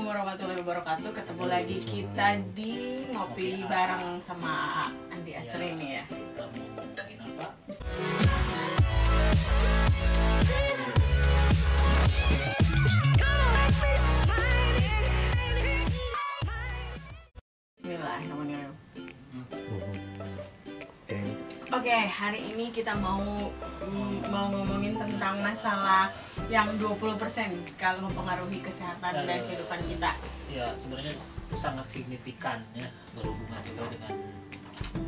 warahmatullahi wabarakatuh. Ketemu lagi kita di ngopi bareng sama Andi Asri nih ya. Kita mau ngomongin apa? Bismillahirrahmanirrahim. Oke, hari ini kita mau ngomongin tentang masalah yang 20% kalau mempengaruhi kesehatan dan kehidupan kita. Ya, sebenarnya sangat signifikan ya, berhubungan juga dengan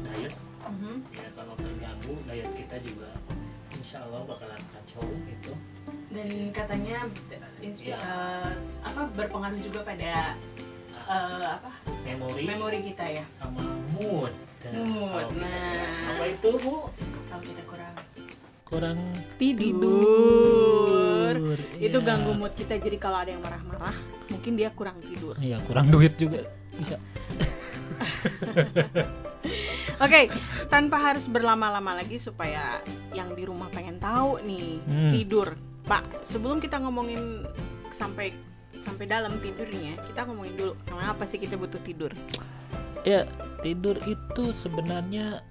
diet. Ya, kalau terganggu diet kita juga insya Allah bakalan kacau gitu. Dan katanya berpengaruh juga pada memori kita ya, sama mood. Nah, apa itu Bu? kalau kita Kurang tidur. Itu Iya. ganggu mood kita. Jadi kalau ada yang marah-marah, mungkin dia kurang tidur. Iya, kurang duit juga bisa. Oke, tanpa harus berlama-lama lagi supaya yang di rumah pengen tahu nih, tidur. Pak, sebelum kita ngomongin sampai dalam tidurnya, kita ngomongin dulu kenapa sih kita butuh tidur. Ya, tidur itu sebenarnya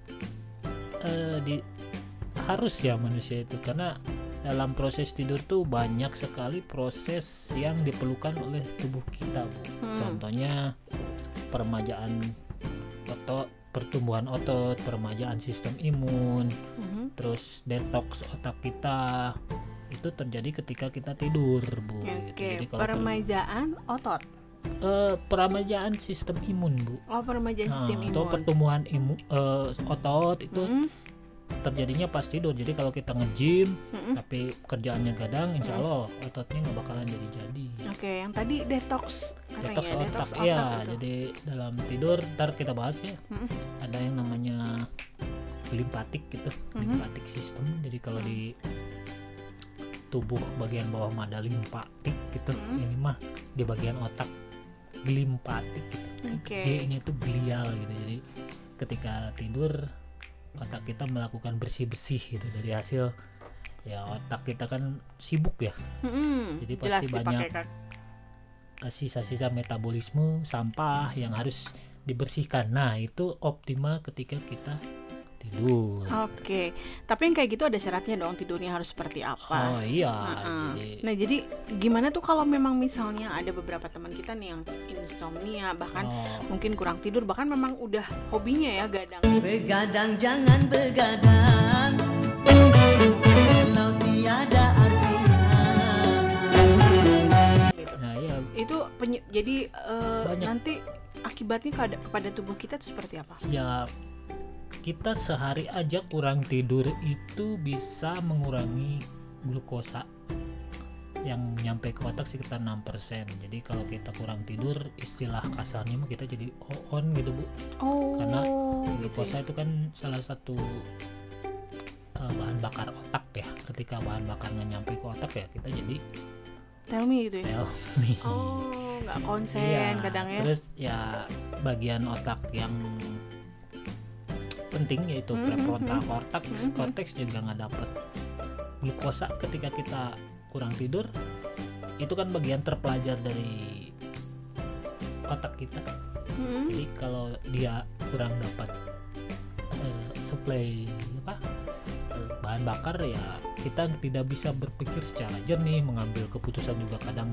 harus ya manusia itu, karena dalam proses tidur tuh banyak sekali proses yang diperlukan oleh tubuh kita, Bu. Contohnya peremajaan otot, pertumbuhan otot, peremajaan sistem imun, terus detoks otak kita. Itu terjadi ketika kita tidur, Bu. Oke, Jadi kalau peremajaan otot. peremajaan sistem imun, Bu. Oh, peremajaan sistem imun. Atau pertumbuhan otot itu terjadinya pas tidur. Jadi kalau kita nge-gym tapi kerjaannya gadang, insya Allah ototnya nggak bakalan jadi. Oke, yang tadi detox katanya, Detox otak, ya. Jadi dalam tidur, ntar kita bahas ya. Ada yang namanya limpatik gitu, limpatik system. Jadi kalau di tubuh bagian bawah mah ada limpatik gitu. Ini mah di bagian otak glimpatik gitu. G-nya itu glial gitu. Jadi ketika tidur otak kita melakukan bersih-bersih gitu, dari hasil ya otak kita kan sibuk ya. Jadi pasti banyak sisa-sisa metabolisme, sampah yang harus dibersihkan. Nah, itu optimal ketika kita tidur. Oke, tapi yang kayak gitu ada syaratnya dong, tidurnya harus seperti apa? Oh iya. Jadi gimana tuh kalau memang misalnya ada beberapa teman kita nih yang insomnia, bahkan mungkin kurang tidur, bahkan memang udah hobinya ya gadang. Begadang jangan begadang, kalau tiada artinya. Nah, iya. Itu jadi Banyak. nanti akibatnya kepada tubuh kita itu seperti apa? Ya, kita sehari aja kurang tidur itu bisa mengurangi glukosa yang nyampe ke otak sekitar 6%. Jadi kalau kita kurang tidur, istilah kasarnya mah kita jadi on gitu, Bu. Karena glukosa itu kan salah satu bahan bakar otak ya. Ketika bahan bakar nggak nyampe ke otak ya kita jadi Tell me gitu ya. tell me. Nggak konsen Iya, kadang ya. Terus ya bagian otak yang penting yaitu prefrontal cortex juga nggak dapat glukosa ketika kita kurang tidur. Itu kan bagian terpelajar dari otak kita. Jadi kalau dia kurang dapat suplai bahan bakar, ya kita tidak bisa berpikir secara jernih, mengambil keputusan juga kadang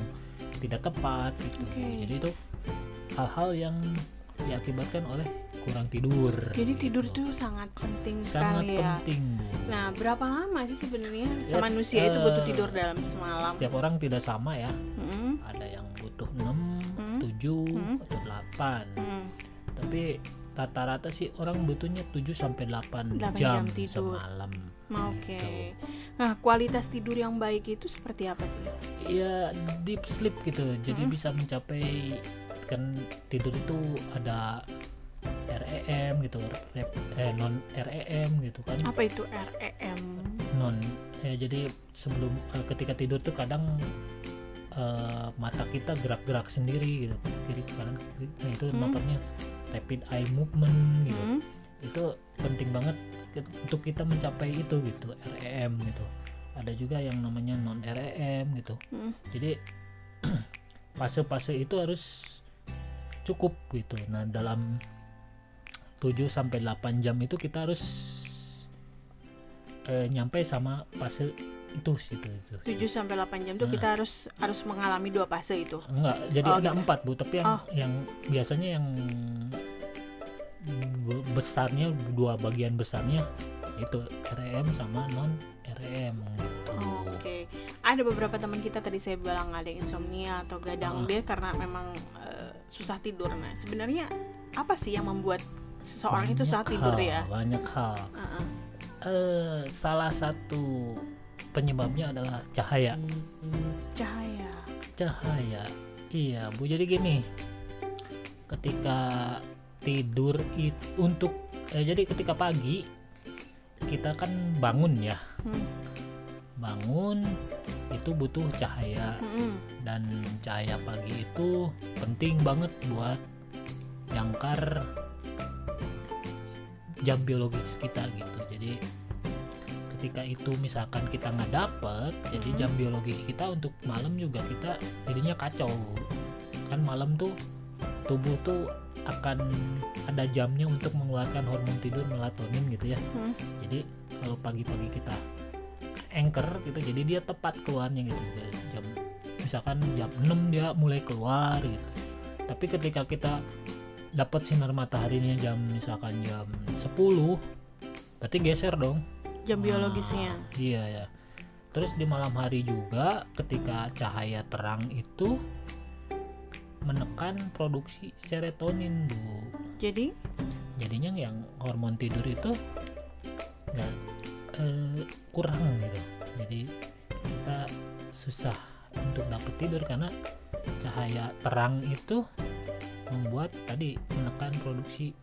tidak tepat gitu. Jadi itu hal-hal yang diakibatkan oleh kurang tidur. Jadi tidur tuh sangat penting sekali ya. Penting, Bu. Nah, berapa lama sih sebenarnya manusia itu butuh tidur dalam semalam? Setiap orang tidak sama ya. Ada yang butuh 6, 7 atau 8. Tapi rata-rata sih orang butuhnya 7 sampai 8 jam tidur semalam. Oke. Nah, kualitas tidur yang baik itu seperti apa sih? Ya, deep sleep gitu. Jadi bisa mencapai, kan tidur itu ada REM gitu, non REM gitu kan. Apa itu REM? Non ya, jadi sebelum ketika tidur tuh kadang mata kita gerak-gerak sendiri gitu, kiri ke kanan ke kiri. Nah, itu namanya rapid eye movement gitu. Itu penting banget untuk kita mencapai itu gitu, REM gitu. Ada juga yang namanya non REM gitu. Jadi fase-fase itu harus cukup gitu. Nah, dalam 7 sampai 8 jam itu kita harus nyampe sama fase itu situ itu. 7 sampai 8 jam tuh kita harus mengalami 2 fase itu. Enggak, jadi ada gitu. 4 Bu, tapi yang biasanya yang besarnya, 2 bagian besarnya itu REM sama non REM gitu. Oke. Ada beberapa teman kita tadi saya bilang ada yang insomnia atau gadang dia karena memang susah tidur. Nah, sebenarnya apa sih yang membuat seseorang itu susah tidur ya? Banyak hal. Salah satu penyebabnya adalah cahaya. Cahaya. Iya, Bu. Jadi gini. Ketika tidur itu jadi ketika pagi kita kan bangun ya. Bangun itu butuh cahaya. Dan cahaya pagi itu penting banget buat jangkar jam biologis kita gitu. Jadi ketika itu misalkan kita nggak dapet, jadi jam biologi kita untuk malam juga kita jadinya kacau. Kan malam tuh tubuh tuh akan ada jamnya untuk mengeluarkan hormon tidur melatonin gitu ya. Jadi kalau pagi-pagi kita anchor gitu, jadi dia tepat keluarnya gitu. Misalkan jam 6 dia mulai keluar gitu. Tapi ketika kita dapat sinar mataharinya misalkan jam 10, berarti geser dong jam biologisnya. Iya ya. Terus di malam hari juga ketika cahaya terang itu menekan produksi serotonin, Bu. Jadinya yang hormon tidur itu nggak kurang gitu. Jadi kita susah untuk dapat tidur karena cahaya terang itu membuat tadi menekan produksi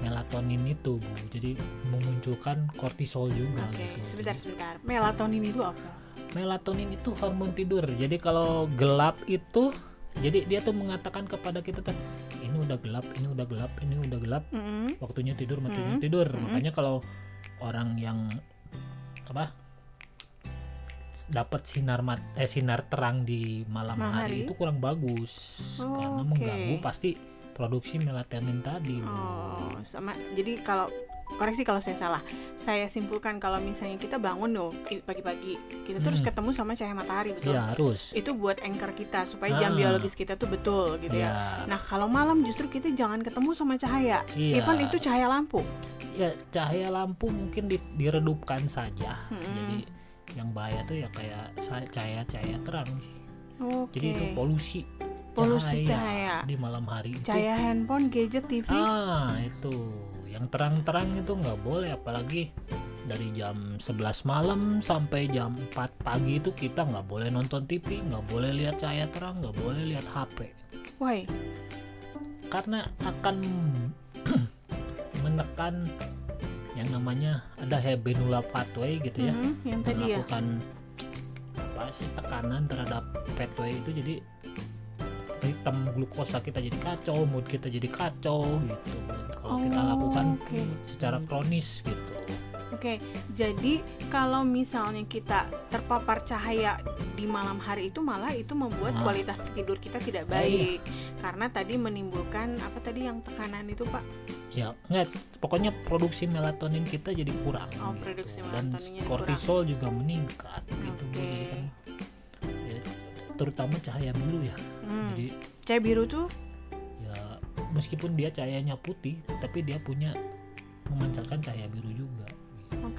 melatonin itu, Bu. Jadi memunculkan kortisol juga. Oke, sebentar. Melatonin itu apa? Melatonin itu hormon tidur. Jadi kalau gelap itu, jadi dia tuh mengatakan kepada kita tuh, ini udah gelap, waktunya tidur, tidur. Makanya kalau orang yang dapat sinar terang di malam hari itu kurang bagus karena mengganggu pasti produksi melatonin tadi. Sama. Jadi kalau koreksi kalau saya salah, saya simpulkan kalau misalnya kita bangun pagi-pagi, kita terus ketemu sama cahaya matahari, betul? Ya, harus. Itu buat anchor kita supaya jam biologis kita tuh betul gitu ya. Nah, kalau malam justru kita jangan ketemu sama cahaya. Even itu cahaya lampu. Ya, cahaya lampu mungkin diredupkan saja. Jadi yang bahaya tuh ya kayak cahaya terang sih. Jadi itu polusi cahaya di malam hari itu. Cahaya handphone, gadget, TV. Itu yang terang-terang itu nggak boleh, apalagi dari jam 11 malam sampai jam 4 pagi itu kita nggak boleh nonton TV, nggak boleh lihat cahaya terang, nggak boleh lihat HP. Why? Karena akan menekan yang namanya ada Habenula pathway gitu ya, yang tadi melakukan tekanan terhadap pathway itu, jadi ritme glukosa kita jadi kacau, mood kita jadi kacau gitu kalau kita lakukan secara kronis gitu. Jadi kalau misalnya kita terpapar cahaya di malam hari itu malah itu membuat kualitas tidur kita tidak baik karena tadi menimbulkan apa tadi yang tekanan itu, Pak? Ya, pokoknya produksi melatonin kita jadi kurang. Produksi dan kortisol juga meningkat gitu. Jadi kan terutama cahaya biru ya. Jadi cahaya biru tuh ya meskipun dia cahayanya putih tapi dia punya memancarkan cahaya biru juga.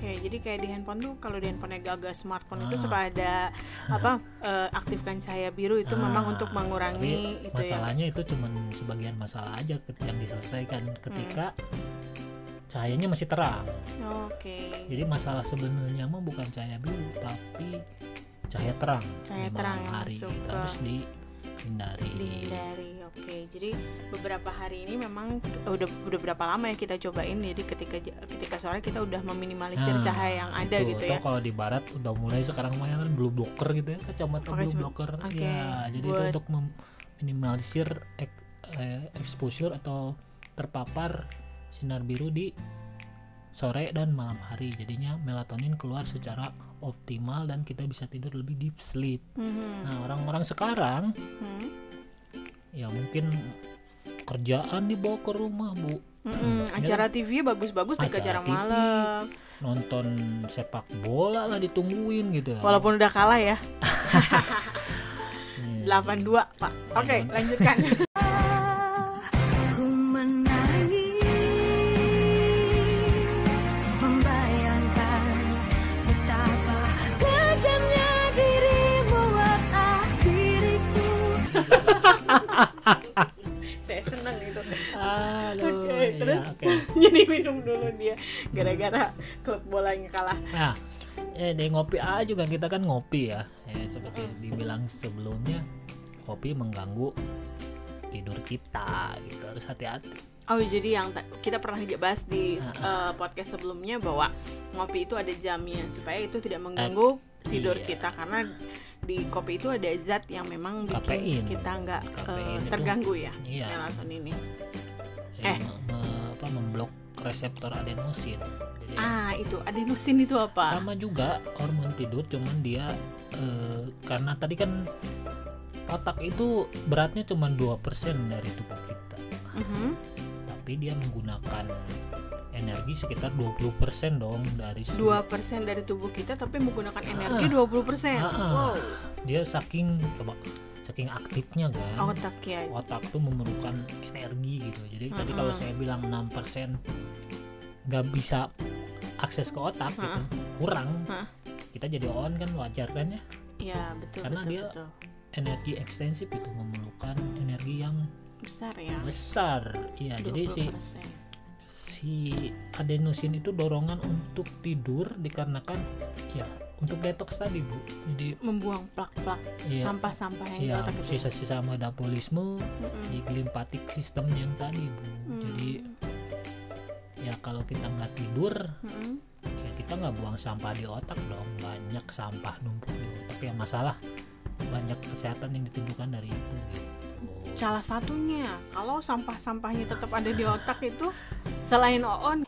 Jadi kayak di handphone tuh, kalau di handphone Gaga smartphone itu suka ada aktifkan cahaya biru itu memang untuk mengurangi itu. Masalahnya itu cuman sebagian masalah aja yang diselesaikan ketika cahayanya masih terang. Jadi masalah sebenarnya mah bukan cahaya biru tapi cahaya terang di malam hari. Kita harus dihindari. Jadi beberapa hari ini memang udah berapa lama ya kita cobain, jadi ketika sore kita udah meminimalisir cahaya yang ada gitu ya. Kalau di barat udah mulai sekarang mainan blue blocker gitu ya, kacamata blue blocker. Ya, jadi itu untuk meminimalisir exposure atau terpapar sinar biru di sore dan malam hari. Jadinya melatonin keluar secara optimal dan kita bisa tidur lebih deep sleep. Nah, orang-orang sekarang ya mungkin kerjaan dibawa ke rumah, Bu. Acara TV bagus-bagus di acara TV, malam. nonton sepak bola lah ditungguin gitu. Walaupun udah kalah ya. 8-2, Pak. Oke, lanjutkan. Ku menangis membayangkan betapa kejamnya dirimu atas diriku. Saya senang itu. Aduh, Oke, terus ya, oke. jadi minum dulu dia gara-gara klub bolanya kalah. Nah, di ngopi A juga kita kan ngopi ya. Seperti dibilang sebelumnya, kopi mengganggu tidur kita gitu, harus hati-hati. Oh, jadi yang kita pernah bahas di podcast sebelumnya bahwa ngopi itu ada jamnya supaya itu tidak mengganggu tidur iya. kita, karena di kopi itu ada zat yang memang bikin Kafein. kita nggak Kafein itu, terganggu ya, iya. melatonin ini. Memblok reseptor adenosin. Jadi Itu adenosin itu apa? sama juga hormon tidur, cuman dia karena tadi kan otak itu beratnya cuma 2% dari tubuh kita. Tapi dia menggunakan energi sekitar 20% dong dari 2% dari tubuh kita tapi menggunakan energi 20%. Wow. Dia saking aktifnya kan. Otak ya. Otak tuh memerlukan energi gitu. Jadi tadi kalau saya bilang 6% nggak bisa akses ke otak gitu, kurang. Kita jadi on kan, wajar kan ya? Iya, betul. Karena betul, dia betul. energi ekstensif itu memerlukan energi yang Besar ya. besar. Iya, jadi 20%. si adenosin itu dorongan untuk tidur dikarenakan ya untuk detox tadi, Bu. Jadi membuang plak-plak Iya. sampah-sampah yang di ya otak itu. sisa-sisa metabolisme di lymphatic system yang tadi, Bu. Jadi ya kalau kita nggak tidur ya kita nggak buang sampah di otak dong, banyak sampah numpuk di otak, ya masalah banyak kesehatan yang ditimbulkan dari itu gitu. Salah satunya kalau sampah-sampahnya tetap ada di otak itu selain oon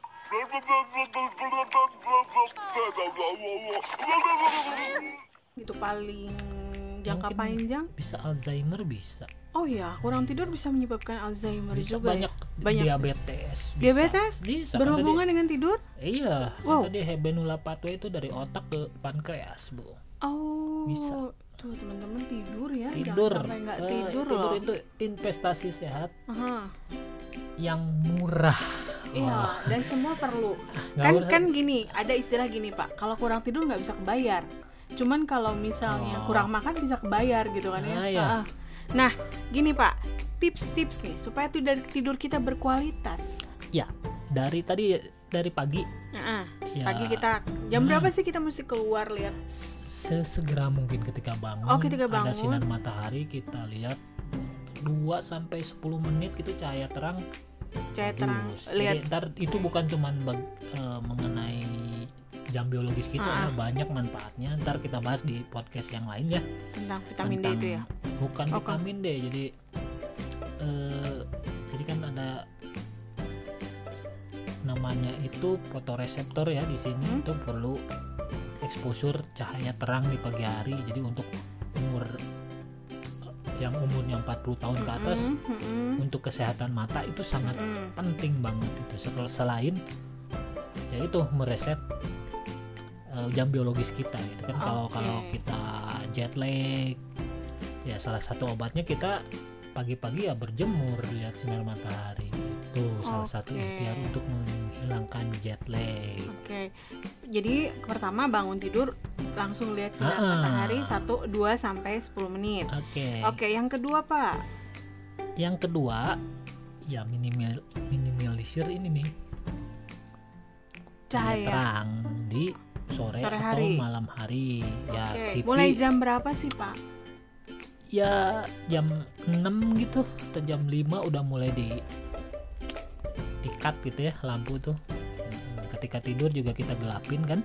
itu paling jangka Mungkin panjang. bisa Alzheimer, bisa Oh ya, kurang tidur bisa menyebabkan Alzheimer bisa juga. banyak, Banyak. diabetes bisa. Diabetes Bisa, berhubungan dengan tidur? iya, Wow. tadi Hebenula pathway itu dari otak ke pankreas, Bu. Oh, Bisa. Tuh teman-teman tidur ya, Tidur, jangan sampai nggak tidur loh. itu investasi sehat Aha. yang murah. Iya, dan semua perlu. Nggak Kan usah- gini, ada istilah gini Pak, kalau kurang tidur nggak bisa kebayar. Cuman kalau misalnya kurang makan bisa kebayar gitu kan ya. Ah, iya. Nah, gini Pak, tips-tips nih supaya tidur kita berkualitas. Ya, dari pagi Ya. Pagi kita jam berapa sih kita mesti keluar lihat? sesegera mungkin ketika bangun, Oh, ketika ada bangun. sinar matahari, kita lihat 2-10 menit gitu cahaya terang. Cahaya terang, bagus. lihat. Jadi, ntar itu bukan cuman mengenai jam biologis kita, ada banyak manfaatnya. Ntar kita bahas di podcast yang lain ya Tentang vitamin D itu ya. bukan vitamin D. Jadi kan ada namanya itu fotoreseptor ya di sini. Itu perlu exposure cahaya terang di pagi hari. Jadi untuk umurnya 40 tahun ke atas, untuk kesehatan mata itu sangat penting banget itu. Selain yaitu mereset jam biologis kita gitu kan. Kalau kita jet lag ya salah satu obatnya kita pagi-pagi ya berjemur, lihat sinar matahari. Itu salah satu ikhtiar untuk menghilangkan jet lag. Oke. Jadi pertama bangun tidur langsung lihat sinar matahari 1, 2 sampai 10 menit. Oke, yang kedua Pak. Yang kedua ya minimalisir ini nih. Cahaya Terang di sore atau hari. malam hari. Ya Oke. TV Mulai jam berapa sih Pak? ya jam 6 gitu atau jam 5 udah mulai di cut gitu ya lampu tuh. Ketika tidur juga kita gelapin kan.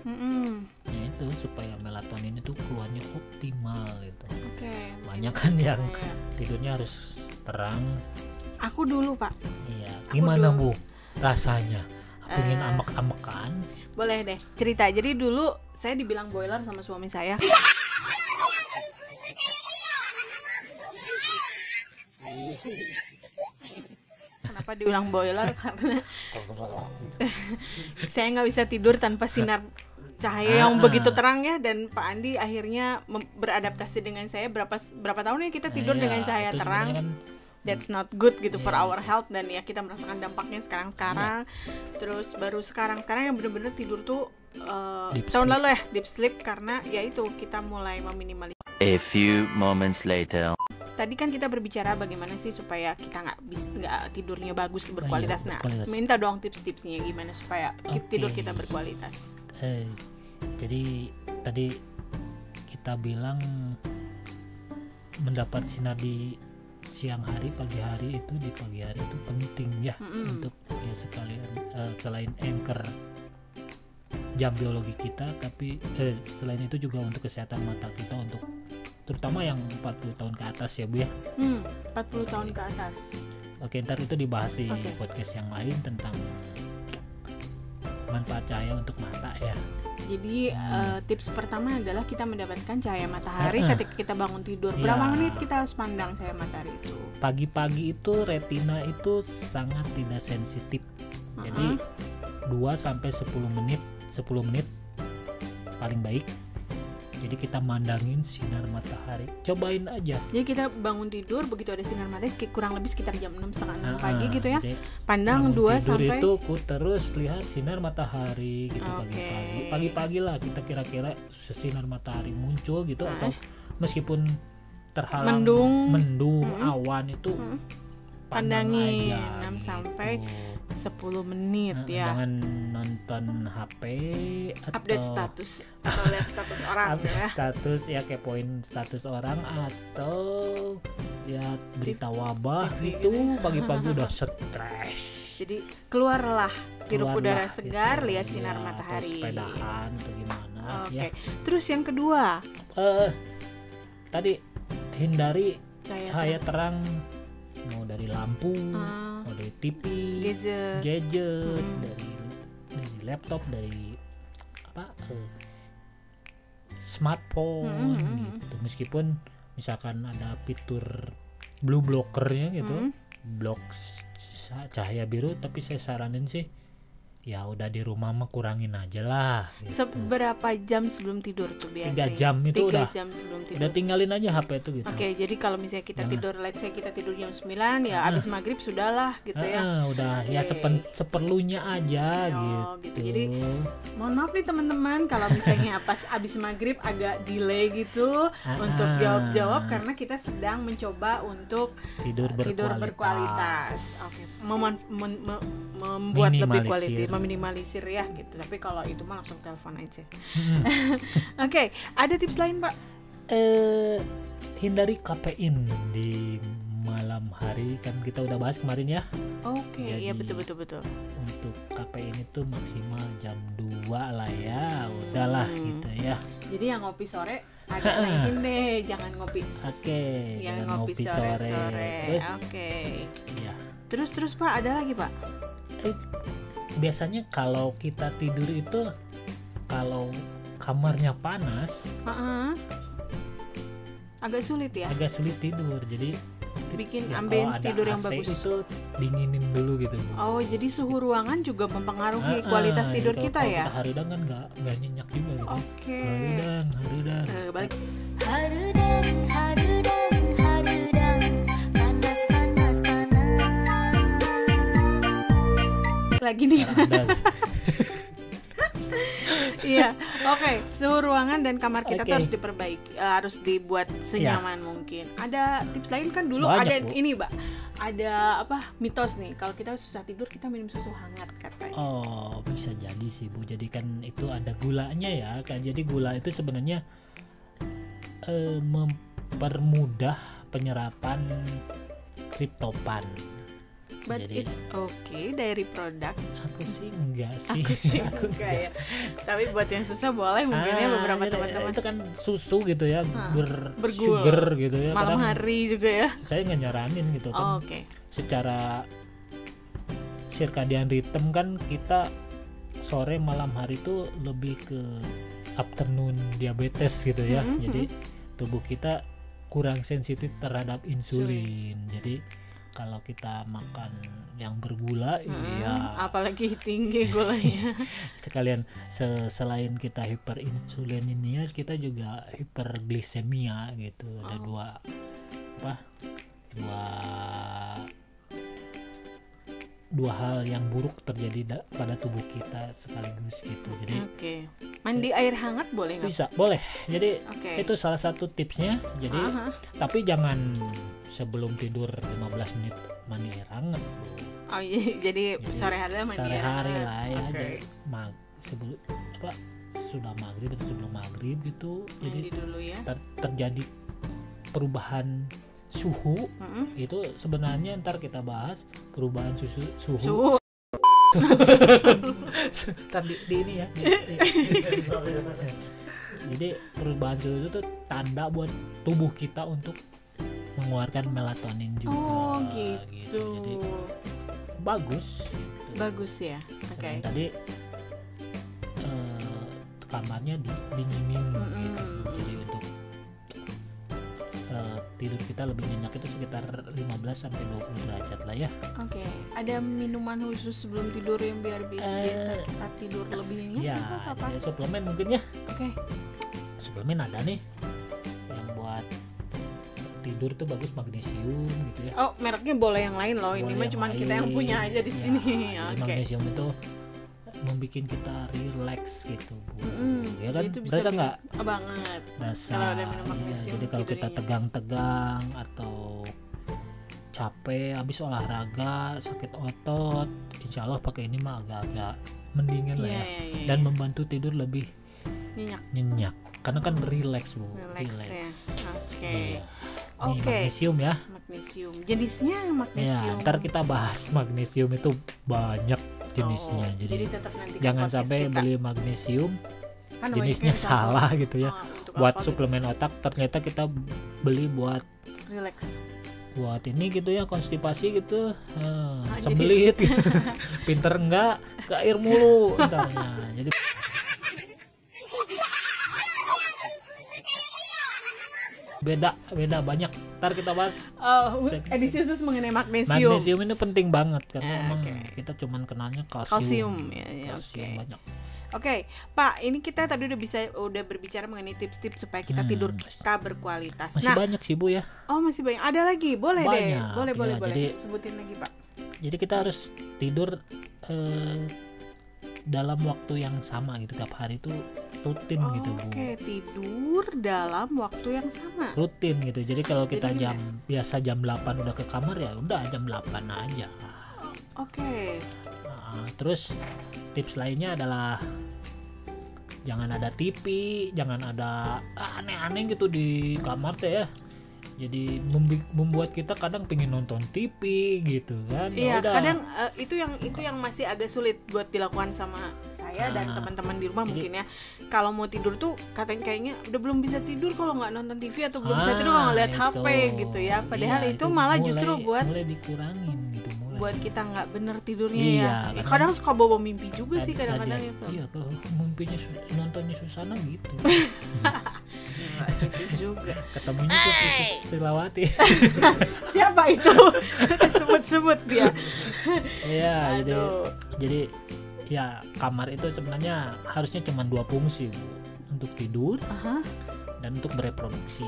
Ya itu supaya melatonin itu keluarnya optimal gitu. Oke. Banyak kan yang tidurnya harus terang. Aku dulu Pak. Iya. Gimana Bu rasanya? pengen amek-amekan. Boleh deh cerita. Jadi dulu saya dibilang boiler sama suami saya. Kenapa diulang boiler? Karena saya nggak bisa tidur tanpa sinar cahaya yang begitu terang ya. Dan Pak Andi akhirnya beradaptasi dengan saya. Berapa tahun ya kita tidur dengan cahaya terang. Kan, that's not good gitu for our health, dan ya kita merasakan dampaknya sekarang. Terus baru sekarang yang bener-bener tidur tuh tahun lalu ya, deep sleep, karena ya itu kita mulai meminimalis. A few moments later. Tadi kan kita berbicara bagaimana sih supaya kita nggak tidurnya bagus, berkualitas. Nah, minta dong tips-tipsnya gimana supaya tidur kita berkualitas. Jadi tadi kita bilang mendapat sinar di siang hari, pagi hari itu, di pagi hari itu penting ya, untuk ya sekalian selain anchor jam biologi kita, tapi selain itu juga untuk kesehatan mata kita, untuk terutama yang 40 tahun ke atas ya Bu ya. 40 tahun ke atas. Oke, ntar itu dibahas di podcast yang lain tentang manfaat cahaya untuk mata ya. Jadi tips pertama adalah kita mendapatkan cahaya matahari ketika kita bangun tidur. Berapa menit kita harus pandang cahaya matahari itu? Pagi-pagi itu retina itu sangat tidak sensitif. Jadi 2-10 menit paling baik. Jadi kita mandangin sinar matahari. Cobain aja. Jadi kita bangun tidur, begitu ada sinar matahari kurang lebih sekitar jam 6:30 pagi gitu ya. Pandang 2 sampai itu ku terus lihat sinar matahari gitu pagi-pagi. Pagi-pagi lah kita kira-kira sinar matahari muncul gitu, atau meskipun terhalang mendung awan itu pandangin aja, 6 sampai 10 menit ya. Jangan nonton HP atau update status atau lihat status orang update status ya, kepoin status orang, atau lihat berita wabah itu pagi-pagi udah stres. Jadi keluarlah hirup udara segar, gitu, lihat sinar matahari. Atau sepedaan atau gimana ya. Terus yang kedua, tadi hindari cahaya terang, mau dari lampu, mau dari TV, gadget, dari laptop, dari smartphone gitu. Meskipun misalkan ada fitur blue blockernya gitu, blok cahaya biru, tapi saya saranin sih ya udah di rumah mah kurangin aja lah gitu. Seberapa jam sebelum tidur tuh biasanya? 3 jam itu 3 udah jam sebelum tidur. Udah tinggalin aja HP itu gitu. Oke, jadi kalau misalnya kita tidur, let's say kita tidur jam 9 ya, abis maghrib sudahlah gitu ya. Udah ya seperlunya aja gitu. Jadi mohon maaf nih teman-teman kalau misalnya pas abis maghrib agak delay gitu untuk jawab-jawab, karena kita sedang mencoba untuk tidur berkualitas. Oke, membuat lebih kualitas, meminimalisir ya gitu. Tapi kalau itu mah langsung telepon aja. Oke, ada tips lain Pak? Hindari kafein di malam hari, kan kita udah bahas kemarin ya. Oke, iya betul. Untuk kafein itu maksimal jam 2 lah ya, udahlah gitu ya. Jadi yang ngopi sore agak naikin deh, jangan ngopi. Yang ngopi sore. Terus, ya. Terus Pak, ada lagi Pak? Biasanya kalau kita tidur itu, kalau kamarnya panas, agak sulit ya. Agak sulit tidur. Jadi bikin ambience tidur yang AC bagus. Itu dinginin dulu gitu. Oh, jadi suhu ruangan juga mempengaruhi kualitas tidur kita ya. Kita harudang kan nggak nyenyak juga gitu. Oke. Harudang. Balik. Harudang, panas. Lagi nih. Iya, oke. Suhu ruangan dan kamar kita tuh harus diperbaiki, harus dibuat senyaman mungkin. Ada tips lain kan dulu? Banyak, ada Bu. Ini Mbak, ada mitos nih, kalau kita susah tidur kita minum susu hangat katanya. Oh, bisa jadi sih Bu. Jadi kan itu ada gulanya ya kan. Jadi gula itu sebenarnya mempermudah penyerapan triptopan. But jadi, it's okay, dairy product. Aku sih enggak sih. Aku enggak ya. Tapi buat yang susah boleh mungkin ya beberapa teman-teman. Itu kan susu gitu ya, bersugar gitu ya. Malam hari juga ya. Saya nggak nyaranin gitu kan. Oke. Secara circadian rhythm kan kita sore malam hari itu lebih ke afternoon diabetes gitu ya. Jadi tubuh kita kurang sensitif terhadap insulin. Jadi kalau kita makan yang bergula ya apalagi tinggi gulanya. sekalian selain kita hiperinsulin ini ya, kita juga hiperglisemia gitu. Ada dua hal yang buruk terjadi pada tubuh kita sekaligus gitu. Jadi mandi air hangat boleh nggak? Bisa, boleh. Jadi itu salah satu tipsnya. Jadi tapi jangan sebelum tidur 15 menit mandi air hangat. Oh iya, jadi sore hari mandi sore hari lah ya. Okay. Jadi sebelum sudah maghrib atau sebelum maghrib gitu. Mandi Jadi dulu ya. Terjadi perubahan suhu itu sebenarnya ntar kita bahas perubahan suhu. Tadi di ini ya. Jadi perubahan suhu itu tuh tanda buat tubuh kita untuk mengeluarkan melatonin juga. Oh gitu. Jadi bagus. Bagus ya. Oke. Tadi kamarnya dinginin gitu. Jadi untuk tidur kita lebih nyenyak itu sekitar 15 sampai 20 derajat lah ya. Oke. Ada minuman khusus sebelum tidur yang biar bisa kita tidur lebih nyenyak? Ya, jadi suplemen mungkin ya. Oke. Suplemen ada nih yang buat tidur tuh bagus, magnesium gitu ya. Oh, mereknya boleh yang lain loh. Ini mah cuma kita yang punya aja di sini. Oke. Magnesium itu membuat kita relax gitu, Bu. Ya kan, berasa nggak? Banget. Berasa. Kalau ada minum magnesium. Jadi kalau kita tegang-tegang atau capek habis olahraga, sakit otot, insya Allah pakai ini mah agak-agak mendingan lah ya. Dan membantu tidur lebih nyenyak. Karena kan relax, Bu. Relax. Oke. Magnesium ya. Magnesium. Jenisnya magnesium. Ya, ntar kita bahas magnesium itu banyak jenisnya. Jadi tetap nanti jangan sampai kita beli magnesium kan jenisnya salah gitu ya. Buat apa suplemen otak ternyata kita beli buat relax. Buat ini gitu ya, konstipasi gitu. Sembelit gitu. Pinter enggak ke air mulu entarnya. Jadi beda banyak. Ntar kita bahas edisi khusus mengenai magnesium. Magnesium ini penting banget karena emang kita cuman kenalnya kalsium. Kalsium banyak. Oke, Pak, ini kita tadi udah berbicara mengenai tips-tips supaya kita tidur kita berkualitas. Masih banyak sih, Bu ya. Oh, masih banyak. Ada lagi? Boleh banyak, deh. Boleh. Jadi, sebutin lagi, Pak. Jadi kita harus tidur dalam waktu yang sama gitu, tiap hari itu rutin gitu, Bu. Oke, tidur dalam waktu yang sama. Rutin gitu. Jadi kalau kita biasa jam 8 udah ke kamar ya udah jam 8 aja. Oke. Terus tips lainnya adalah jangan ada TV, jangan ada aneh-aneh gitu di kamar teh ya. Jadi membuat kita kadang pengen nonton TV gitu kan. Iya, kadang itu yang masih agak sulit buat dilakukan sama saya dan teman-teman di rumah mungkin ya. Kalau mau tidur tuh kayaknya udah belum bisa tidur kalau nggak nonton TV atau belum bisa tidur kalau nggak lihat HP gitu ya. Padahal itu malah justru mulai dikurangin gitu. Buat kita nggak bener tidurnya ya. Kadang suka bawa mimpi juga sih kadang-kadang itu. Iya, kalau mimpinya nontonnya Susana gitu. Gitu juga. Ketemunya Silawati. Siapa itu? Sebut-sebut dia. Iya, jadi ya kamar itu sebenarnya harusnya cuma 2 fungsi, Bu. Untuk tidur dan untuk bereproduksi.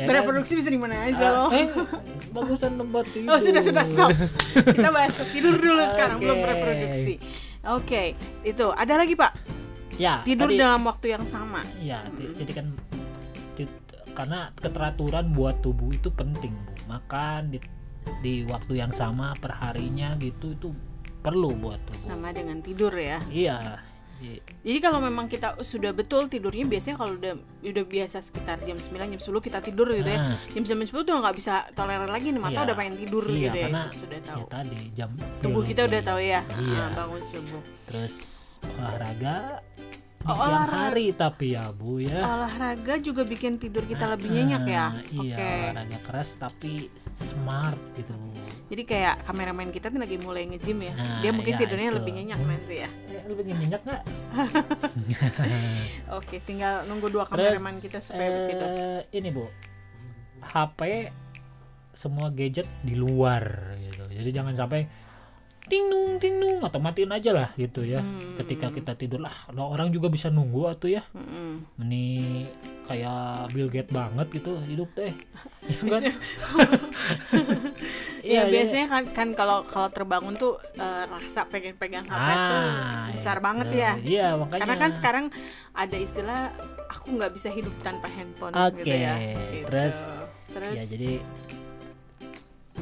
Bereproduksi bisa di mana aja loh. Bagusan tempat tidur. Oh, sudah stop. Kita bahas tidur dulu sekarang, belum bereproduksi. Oke, itu ada lagi, Pak? Ya, tidur dalam waktu yang sama. Ya, jadi kan karena keteraturan buat tubuh itu penting, Bu. Makan di waktu yang sama perharinya gitu itu perlu buat tubuh. Sama dengan tidur ya. Iya. Jadi kalau memang kita sudah betul tidurnya, biasanya kalau udah biasa sekitar jam 9 jam 10 kita tidur gitu ya. Jam 9 10 tuh nggak bisa toleran lagi nih, mata udah pengen tidur gitu ya. Karena sudah tahu. Ya tadi jam tubuh kita udah tahu ya. Iya. Bangun subuh. Terus olahraga di siang hari tapi ya Bu ya. Olahraga juga bikin tidur kita lebih nyenyak ya. Iya, Oke. olahraga keras tapi smart gitu. Jadi kayak kameramen kita tuh lagi mulai nge-gym ya. Nah, Dia mungkin ya tidurnya itu. lebih nyenyak nanti ya. Lebih nyenyak nggak? Oke, tinggal nunggu dua Terus kameramen kita supaya tidur. ini Bu, HP semua gadget di luar gitu. Jadi jangan sampai ting nung atau matiin aja lah gitu ya. Ketika kita tidur lah, orang juga bisa nunggu atuh ya. Ini kayak Bill Gates banget gitu hidup teh. Ya kan? Iya, biasanya kan kalau terbangun tuh rasa pengen pegang HP tuh besar banget ya. Iya, makanya. Karena kan sekarang ada istilah aku nggak bisa hidup tanpa handphone gitu ya. Gitu. Terus ya jadi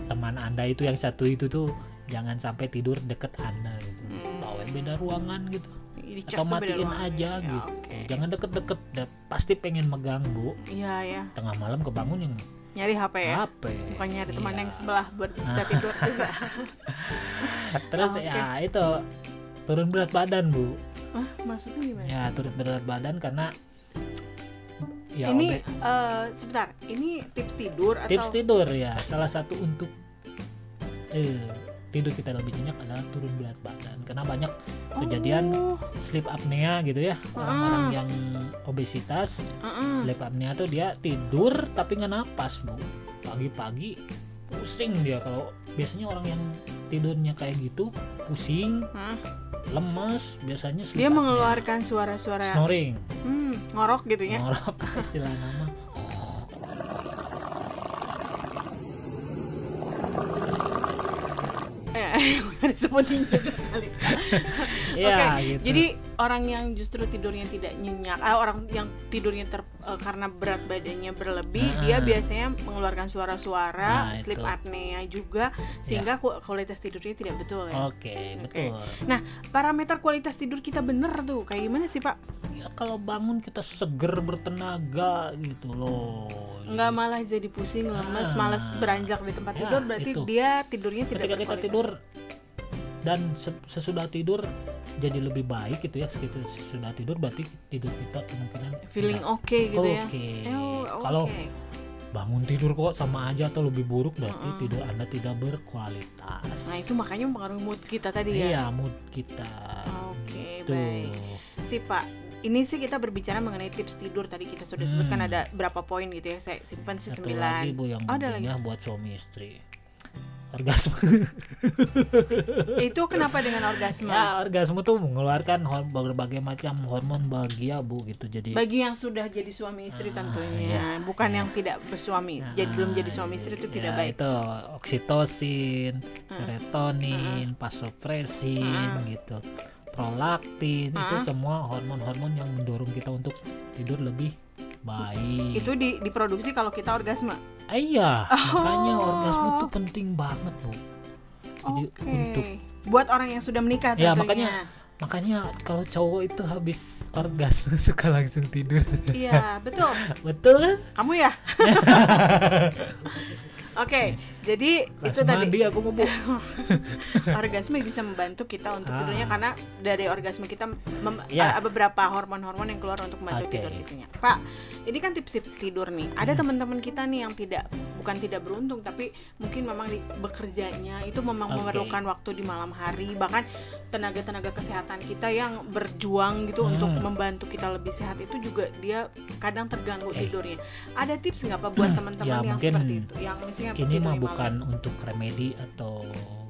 teman Anda itu yang satu itu tuh jangan sampai tidur deket Anda gitu. Bawa beda ruangan gitu. Atau matiin aja ya, gitu. Okay. Jangan deket-deket, pasti pengen megang Bu. Iya ya. Tengah malam kebangun yang Nyari HP ya. HP. Bukan nyari teman Iya. yang sebelah buat bisa tidur juga. Terus ya itu turun berat badan Bu. Hah, maksudnya gimana? Ya turun berat badan karena ya Ini sebentar, ini tips tidur atau tips tidur ya. Salah satu untuk tidur kita lebih nyenyak adalah turun berat badan karena banyak kejadian sleep apnea gitu ya, orang-orang yang obesitas. Sleep apnea tuh dia tidur tapi nggak napas Bu, pagi-pagi pusing dia. Kalau biasanya orang yang tidurnya kayak gitu pusing, lemes, biasanya sleep dia apnea. mengeluarkan suara-suara Snoring, ngorok gitu ya. ngorok istilah nama. Disebutin juga kali. Iya, Oke, gitu. jadi orang yang justru tidurnya tidak nyenyak, orang yang tidurnya karena berat badannya berlebih, dia biasanya mengeluarkan suara-suara, sleep itu. apnea juga, sehingga kualitas tidurnya tidak betul ya. Oke, betul. Nah, parameter kualitas tidur kita bener tuh, kayak gimana sih Pak? Ya kalau bangun kita seger, bertenaga gitu loh. Nggak malah jadi pusing, lemes, malas beranjak di tempat tidur, berarti itu. dia tidurnya tidak Ketika kita berkualitas. tidur dan sesudah tidur jadi lebih baik gitu ya. Kita sesudah tidur berarti tidur kita kemungkinan feeling tidak oke gitu ya. oke. Oke. Kalau bangun tidur kok sama aja atau lebih buruk, berarti tidur Anda tidak berkualitas. Nah, itu makanya mempengaruhi mood kita tadi ya. Iya, mood kita. Oke, Gitu. baik. Si Pak, ini sih kita berbicara mengenai tips tidur, tadi kita sudah sebutkan ada berapa poin gitu ya. Saya simpan sih Satu 9. lagi Bu yang ada penting lagi. ya buat suami istri. Orgasme. Itu kenapa dengan orgasme? Ya, orgasme tuh mengeluarkan berbagai macam hormon bahagia Bu gitu. Jadi Bagi yang sudah jadi suami istri tentunya, bukan yang tidak bersuami. Jadi belum jadi suami istri itu tidak baik. Itu oksitosin, serotonin, vasopressin gitu, prolaktin, itu semua hormon-hormon yang mendorong kita untuk tidur lebih baik. Itu diproduksi kalau kita orgasme. Iya, makanya orgasme tuh penting banget Bu. Jadi Oke. untuk Buat orang yang sudah menikah ya tentunya. makanya kalau cowok itu habis orgasme suka langsung tidur. Iya, betul. Betul kan? Kamu ya? Oke, jadi itu Langsung tadi mandi aku mau Bu. orgasme bisa membantu kita untuk tidurnya karena dari orgasme kita Ya. beberapa hormon-hormon yang keluar untuk membantu Oke. tidur gitunya. Pak, ini kan tips-tips tidur nih. Ada teman-teman kita nih yang bukan tidak beruntung, tapi mungkin memang bekerjanya itu memang Oke. memerlukan waktu di malam hari, bahkan tenaga-tenaga kesehatan kita yang berjuang gitu untuk membantu kita lebih sehat itu juga dia kadang terganggu tidurnya. Ada tips nggak Pak buat teman-teman Ya, yang mungkin seperti itu? Yang misalnya Ini tidur mah di malam? bukan untuk remedi atau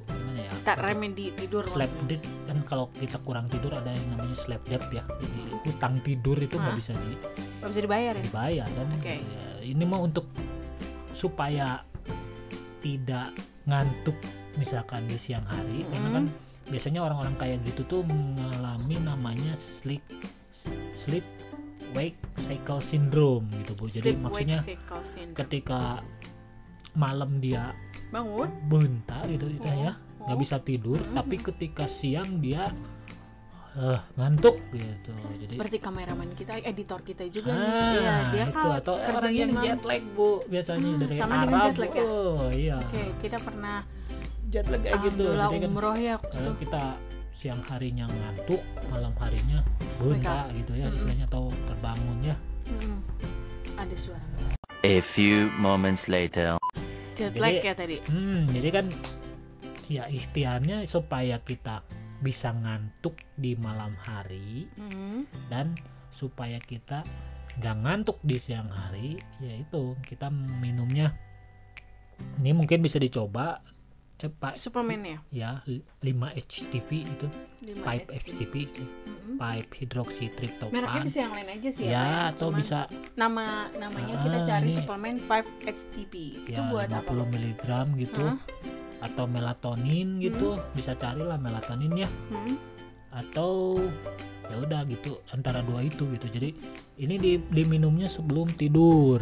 gimana ya? Tak remedi tidur Sleep maksudnya. debt kan, kalau kita kurang tidur ada yang namanya sleep debt ya. Jadi utang tidur itu nggak bisa Nggak bisa dibayar ya? dibayar dan Oke. ya, ini mah untuk supaya tidak ngantuk misalkan di siang hari, karena kan biasanya orang-orang kayak gitu tuh mengalami namanya sleep wake cycle syndrome gitu Bu. Jadi Sleep maksudnya wake cycle syndrome. ketika malam dia Bangun bentar gitu ya, nggak bisa tidur, tapi ketika siang dia ngantuk gitu. Jadi seperti kameramen kita, editor kita juga nih. ah, Iya, dia itu kalau atau kerjanya orang yang malam. jet lag Bu biasanya dari sama Arab. dengan jet lag ya? Oh iya, Oke, kita pernah jet lag kayak gitu. alhamdulillah Jadi kan umroh ya waktu itu. kita siang harinya ngantuk, malam harinya bentak gitu ya istilahnya, atau terbangun ya. Ada suara A few moments later. jet lag ya tadi. Jadi kan ya ikhtiarnya supaya kita bisa ngantuk di malam hari dan supaya kita nggak ngantuk di siang hari, yaitu kita minumnya ini mungkin bisa dicoba Suplemennya ya 5-HTP itu 5 pipe HTP itu, pipe hidroksitriptopan. Mereknya bisa yang lain aja sih ya, Pak. atau Cuman bisa namanya kita cari ini suplemen 5-HTP. Itu ya buat 50 apa? mg gitu, atau melatonin gitu, bisa carilah melatonin ya, atau ya udah gitu antara dua itu gitu. Jadi ini diminumnya sebelum tidur.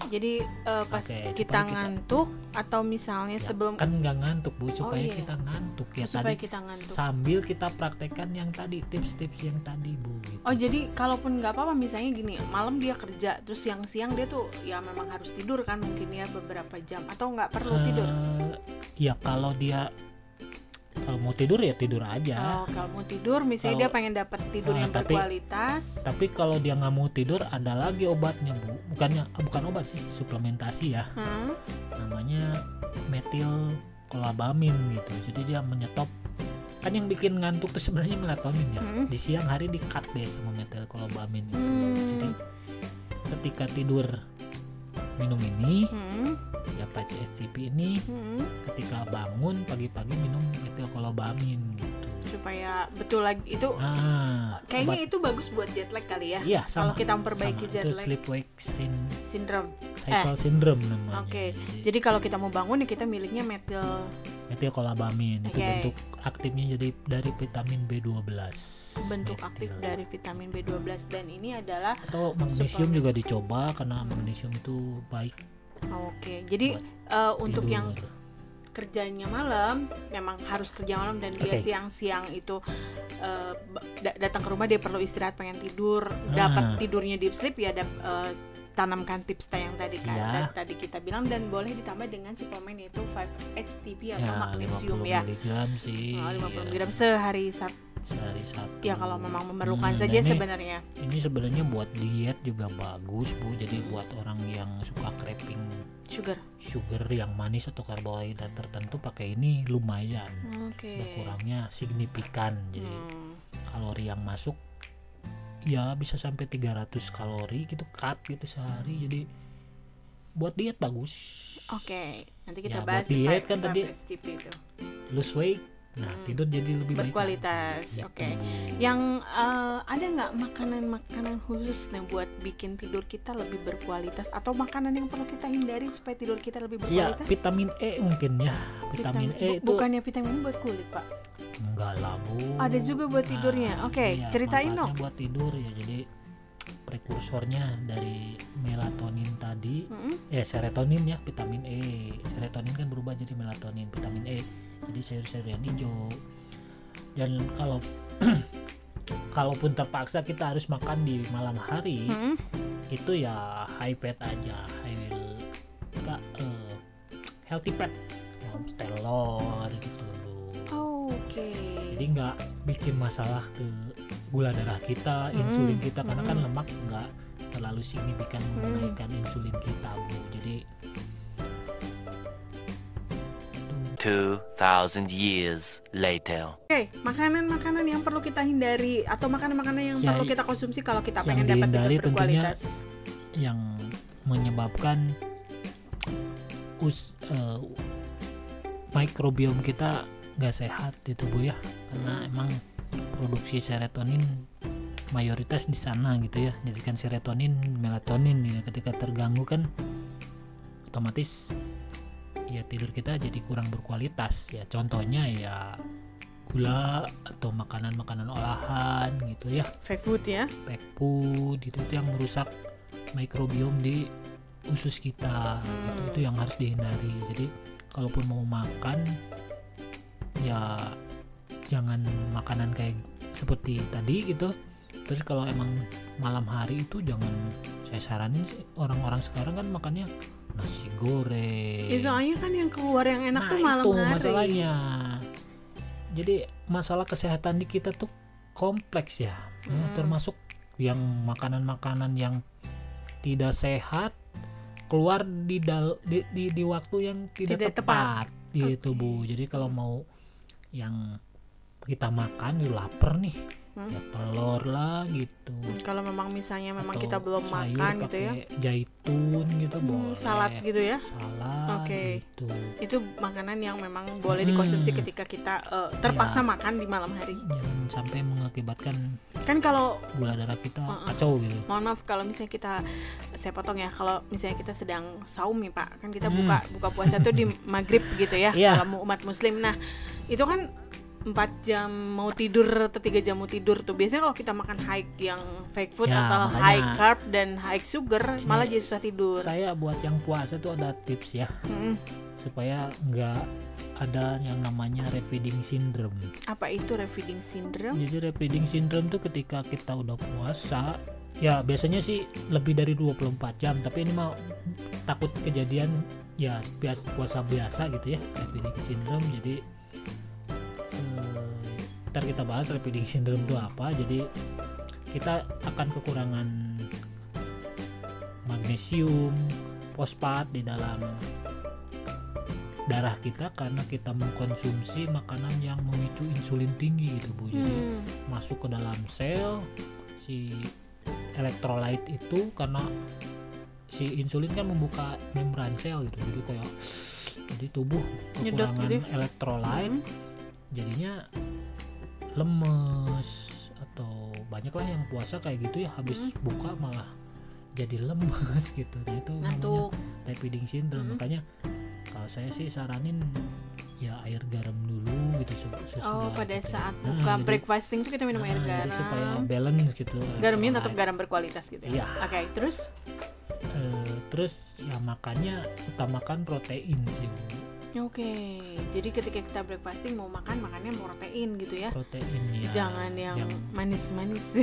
Jadi pas Oke, kita supaya ngantuk atau misalnya Ya, sebelum kan nggak ngantuk Bu, supaya iya. kita ngantuk ya supaya tadi kita ngantuk. sambil kita praktekkan yang tadi, tips-tips yang tadi Bu gitu. Oh jadi kalaupun nggak apa-apa misalnya gini, malam dia kerja terus siang-siang dia tuh ya memang harus tidur kan mungkin ya beberapa jam, atau nggak perlu tidur? Ya kalau mau tidur ya tidur aja. Oh, kalau mau tidur misalnya dia Kalau- pengen dapat tidur yang tapi- berkualitas. Tapi kalau dia nggak mau tidur ada lagi obatnya Bu. Bukan obat sih, suplementasi ya. Namanya metilkolabamin gitu. Jadi dia menyetop, kan yang bikin ngantuk tuh sebenarnya melatonin ya. Di siang hari di-cut deh sama metilkolabamin gitu. Jadi ketika tidur minum ini, ya HTP ini, ketika bangun pagi-pagi minum metilkolabamin gitu. Supaya betul lagi itu kayaknya obat- itu bagus buat jet lag kali ya. Iya, Kalau sama. kita memperbaiki Sama. jet Itu lag sleep wake syndrome. cycle syndrome namanya. Oke. Jadi Jadi kalau kita mau bangun ya kita milihnya metilkolabamin itu Oke. bentuk aktifnya jadi dari vitamin B12. bentuk Metil. aktif dari vitamin B12, dan ini adalah Atau magnesium juga dicoba karena magnesium itu baik oke. Jadi untuk tidur. yang kerjanya malam memang harus kerja malam dan dia Oke. siang-siang itu datang ke rumah dia perlu istirahat pengen tidur, dapat tidurnya deep sleep ya tanamkan tips yang tadi Ya. tadi kita bilang, dan boleh ditambah dengan suplemen yaitu 5-HTP atau ya magnesium 50 ya. mg sih. 50 ya, gram sehari sehari satu. ya kalau memang memerlukan Dan saja ini- sebenarnya. Ini sebenarnya buat diet juga bagus Bu. Jadi buat orang yang suka craving sugar yang manis atau karbohidrat tertentu, pakai ini lumayan. Oke. Berkurangnya signifikan. Jadi kalori yang masuk ya bisa sampai 300 kalori gitu, cut gitu sehari. Jadi buat diet bagus. Oke, nanti kita Ya, bahas buat diet kan tadi 5-HTP itu. lose weight, nah tidur jadi lebih baik. Berkualitas. Gitu. Oke. Yang ada nggak makanan khusus nih buat bikin tidur kita lebih berkualitas, atau makanan yang perlu kita hindari supaya tidur kita lebih Ya berkualitas? vitamin E mungkin ya. Vitamin E itu bukannya vitamin buat kulit Pak? enggak lah Bu. Ada juga buat tidurnya. Oke, iya, ceritain manfaatnya dong. buat tidur ya. Jadi prekursornya dari melatonin tadi, serotonin ya, vitamin E. Serotonin kan berubah jadi melatonin, vitamin E. Jadi sayur-sayur yang hijau. Dan kalaupun terpaksa kita harus makan di malam hari, itu ya high fat aja, healthy fat, telur gitu Bu. Oke. Jadi nggak bikin masalah ke gula darah kita, insulin kita, karena kan lemak nggak terlalu signifikan menaikkan insulin kita Bu. Jadi 2,000 years later. Oke, makanan-makanan yang perlu kita hindari atau makanan-makanan yang Ya, perlu kita konsumsi kalau kita yang pengen dapat dihindari tidur tentunya berkualitas. yang menyebabkan mikrobiom kita nggak sehat di tubuh ya, karena emang produksi serotonin mayoritas di sana gitu ya. Jadi kan serotonin, melatonin ya, ketika terganggu kan otomatis ya tidur kita jadi kurang berkualitas ya. Contohnya ya gula atau makanan-makanan olahan gitu ya, Fake food ya. pack food itu yang merusak mikrobiom di usus kita gitu. Itu yang harus dihindari. Jadi kalaupun mau makan ya jangan makanan kayak seperti tadi gitu. Terus kalau emang malam hari itu jangan, saya saranin sih, orang-orang sekarang kan makannya nasi goreng. Ya soalnya kan yang keluar yang enak Nah, tuh malam itu hari. masalahnya. jadi masalah kesehatan di kita tuh kompleks ya. Termasuk yang makanan-makanan yang tidak sehat keluar di waktu yang tidak tepat gitu Bu. Jadi kalau mau yang kita makan lapar nih, ya telur lah gitu. Kalau memang misalnya memang Atau kita belum sayur makan gitu ya. pakai jaitun gitu boleh. Salad gitu ya. Salad Oke. gitu. Itu makanan yang memang boleh dikonsumsi ketika kita terpaksa makan di malam hari. Jangan sampai mengakibatkan Kan kalau gula darah kita kacau gitu. mohon maaf kalau misalnya saya potong ya, kalau misalnya kita sedang saum nih Pak, kan kita buka puasa tuh di maghrib gitu ya, Iya. kalau umat muslim. Nah itu kan 4 jam mau tidur atau 3 jam mau tidur tuh biasanya kalau kita makan high yang fake food Ya, atau makanya. high carb dan high sugar malah jadi susah tidur. Saya buat yang puasa tuh ada tips ya, supaya nggak ada yang namanya refeeding syndrome. Apa itu refeeding syndrome? Jadi refeeding syndrome tuh ketika kita udah puasa, ya biasanya sih lebih dari 24 jam, tapi ini mah takut kejadian ya puasa biasa gitu ya, refeeding syndrome. Jadi ntar kita bahas refeeding syndrome itu apa. Jadi kita akan kekurangan magnesium, fosfat di dalam darah kita karena kita mengkonsumsi makanan yang memicu insulin tinggi gitu Bu. Jadi masuk ke dalam sel si elektrolit itu, karena si insulin kan membuka membran sel gitu. Jadi tubuh Nyedot kekurangan gitu. elektrolit, jadinya lemes. Atau banyak lah yang puasa kayak gitu ya, habis buka malah jadi lemes gitu. Nah itu Ngantuk. namanya refeeding syndrome. Makanya kalau saya sih saranin ya air garam dulu gitu sesuai. Oh pada gitu. saat Nah, buka jadi- breakfasting tuh kita minum air jadi garam. supaya balance gitu. Garamnya tetap elektrolit. garam berkualitas gitu ya. Iya. Oke, terus Terus ya makannya utamakan protein sih Bu. Oke, jadi ketika kita breakfasting makannya protein gitu ya. Protein ya. Jangan yang manis-manis.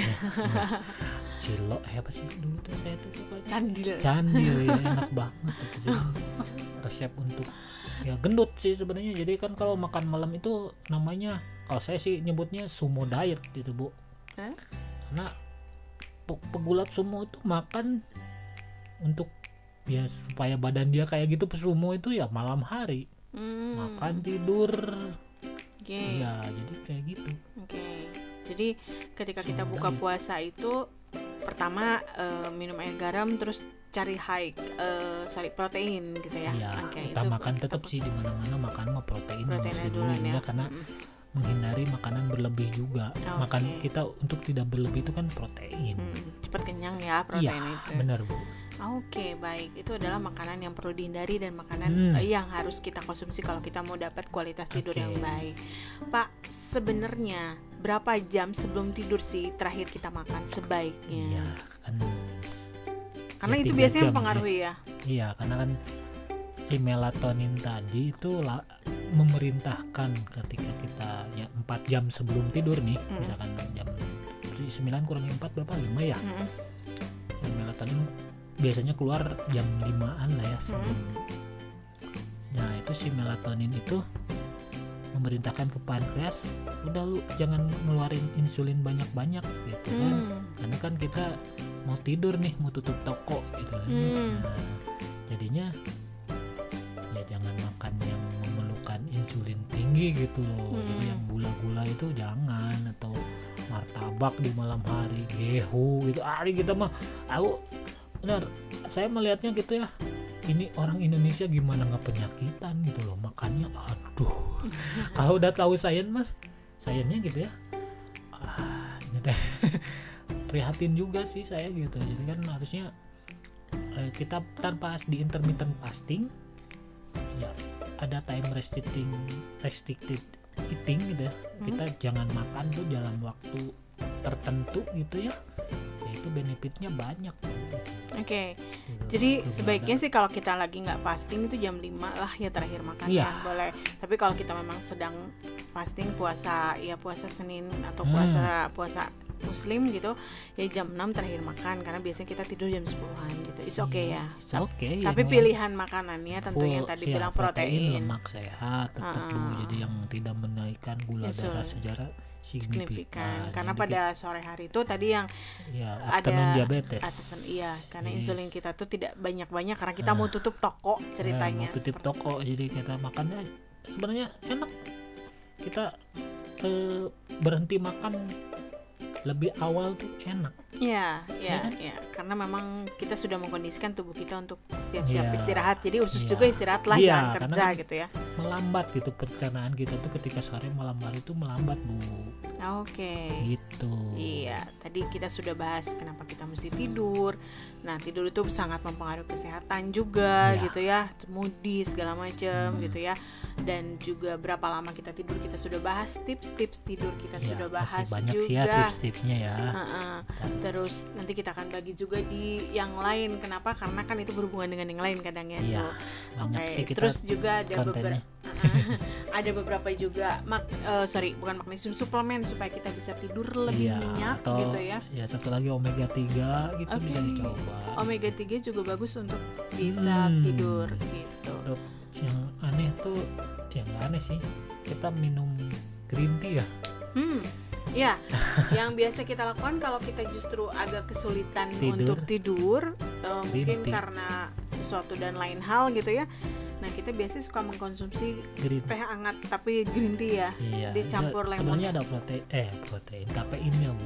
Cilok apa sih dulu tuh saya tuh suka Candil. candil ya, enak banget itu. Cuman resep untuk ya gendut sih sebenarnya. Jadi kan kalau makan malam itu namanya, kalau saya sih nyebutnya sumo diet gitu Bu. Hah? Karena pegulat sumo itu makan untuk ya supaya badan dia kayak gitu, pesumo itu ya malam hari makan tidur. Oke. Ya jadi kayak gitu. Oke. Jadi ketika kita Sumo buka diet. puasa itu pertama minum air garam, terus cari protein gitu ya. Ya Oke, utamakan tetap sih di mana-mana makan mah protein yang proteinnya mesti duluan ya. karena menghindari makanan berlebih juga. Oke. Makan kita untuk tidak berlebih itu kan protein. Cepat kenyang ya Iya, protein itu. benar Bu. Oke, baik. Itu adalah makanan yang perlu dihindari dan makanan yang harus kita konsumsi kalau kita mau dapat kualitas tidur Oke. yang baik. Pak, sebenarnya berapa jam sebelum tidur sih terakhir kita makan sebaiknya? Iya kan. Karena ya itu 3 biasanya jam mempengaruhi ya. Iya, karena kan si melatonin tadi itu memerintahkan ketika kita ya 4 jam sebelum tidur nih, misalkan jam 9 kurangi 4 berapa? 5 ya. Ya, melatonin biasanya keluar jam 5-an lah ya sebelum. Nah, itu si melatonin itu memerintahkan ke pankreas, udah lu jangan ngeluarin insulin banyak-banyak gitu kan. Karena kan kita mau tidur nih, mau tutup toko gitu kan. Nah, jadinya ya jangan makan yang memerlukan insulin tinggi gitu loh. Jadi yang gula-gula itu jangan, atau martabak di malam hari, gehu gitu. Hari kita mah benar, saya melihatnya gitu ya, ini orang Indonesia gimana nggak penyakitan gitu loh makannya. Aduh, kalau udah tahu sayangnya gitu ya, ini deh prihatin juga sih saya gitu. Jadi kan harusnya kita tanpa di intermittent fasting ya ada time restricted eating gitu ya. Kita jangan makan tuh dalam waktu tertentu gitu ya. Itu benefitnya banyak gitu. Oke. Gitu. Jadi Gula sebaiknya darah. sih kalau kita lagi nggak fasting itu jam 5 lah ya terakhir makan Iya. ya, boleh. Tapi kalau kita memang sedang fasting puasa Senin atau puasa muslim gitu ya jam 6 terakhir makan, karena biasanya kita tidur jam 10-an gitu. It's okay ya. It's okay. Tapi yang pilihan makanannya tentu yang full, tadi ya, bilang protein. lemak sehat tetap dulu, jadi yang tidak menaikkan gula Insulin. darah secara signifikan. Karena Jadi pada sore hari itu tadi yang ya, ada afternoon diabetes. iya, karena Yes. insulin kita tuh tidak banyak-banyak karena kita mau tutup toko ceritanya. mau tutup seperti toko, jadi kita makannya sebenarnya enak. Kita berhenti makan lebih awal tuh enak. Iya, Ya kan? iya. Karena memang kita sudah mengkondisikan tubuh kita untuk siap-siap Iya. istirahat. Jadi usus Iya. juga istirahat lah, Iya, jangan karena kerja kan gitu ya. Melambat gitu pencernaan kita tuh ketika sore malam hari itu melambat, Bu. Oke. Gitu. Iya, tadi kita sudah bahas kenapa kita mesti tidur. Nah, tidur itu sangat mempengaruhi kesehatan juga Iya. gitu ya, moody segala macam gitu ya. Dan juga berapa lama kita tidur, kita sudah bahas tips-tips tidur, kita Ya, sudah bahas masih banyak juga. sih ya tips-tipsnya ya. Heeh. Terus nanti kita akan bagi juga di yang lain. Kenapa? Karena kan itu berhubungan dengan yang lain kadang ya. Iya, tuh. banyak Oke, sih kita terus juga ada kontennya. ada beberapa juga bukan magnesium suplemen supaya kita bisa tidur lebih Iya, nyenyak atau gitu ya. ya satu lagi omega 3 gitu Oke. bisa dicoba. Omega 3 juga bagus untuk bisa tidur gitu. Terus yang aneh tuh, yang nggak aneh sih, kita minum green tea ya. Ya, yang biasa kita lakukan kalau kita justru agak kesulitan Tidur. untuk tidur, mungkin tea. karena sesuatu dan lain hal gitu ya. Nah, kita biasanya suka mengkonsumsi Green teh hangat tapi green tea ya. Iya, Dicampur itu lemon. sebenarnya ada protein kafeinnya, Bu.